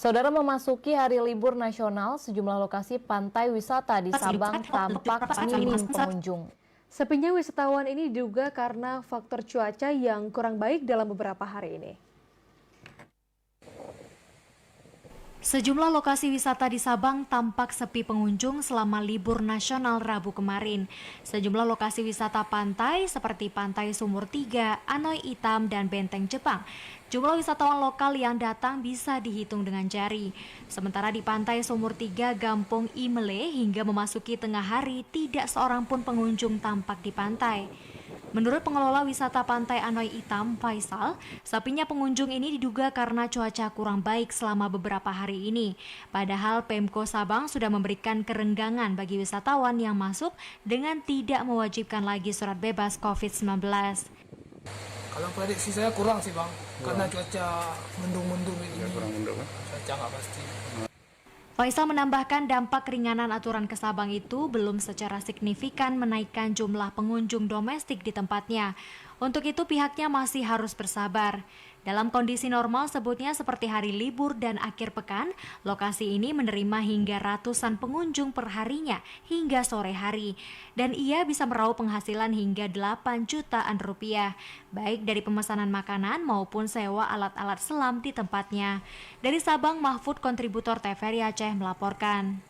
Saudara, memasuki hari libur nasional, sejumlah lokasi pantai wisata di Sabang tampak minim pengunjung. Sepinya wisatawan ini diduga karena faktor cuaca yang kurang baik dalam beberapa hari ini. Sejumlah lokasi wisata di Sabang tampak sepi pengunjung selama libur nasional Rabu kemarin. Sejumlah lokasi wisata pantai seperti Pantai Sumur Tiga, Anoy Hitam, dan Benteng Jepang. Jumlah wisatawan lokal yang datang bisa dihitung dengan jari. Sementara di Pantai Sumur Tiga, Gampong Imele, hingga memasuki tengah hari tidak seorang pun pengunjung tampak di pantai. Menurut pengelola wisata Pantai Anoy Hitam, Faisal, sepinya pengunjung ini diduga karena cuaca kurang baik selama beberapa hari ini. Padahal Pemko Sabang sudah memberikan kerenggangan bagi wisatawan yang masuk dengan tidak mewajibkan lagi surat bebas COVID-19. Kalau prediksi saya kurang sih Bang, karena cuaca mendung-mendung ini. Kurang mendung kan? Cuaca nggak pasti. Faisal menambahkan dampak ringanan aturan ke Sabang itu belum secara signifikan menaikkan jumlah pengunjung domestik di tempatnya. Untuk itu pihaknya masih harus bersabar. Dalam kondisi normal sebutnya seperti hari libur dan akhir pekan, lokasi ini menerima hingga ratusan pengunjung per harinya hingga sore hari. Dan ia bisa meraup penghasilan hingga 8 jutaan rupiah, baik dari pemesanan makanan maupun sewa alat-alat selam di tempatnya. Dari Sabang, Mahfud, kontributor TVRI Aceh melaporkan.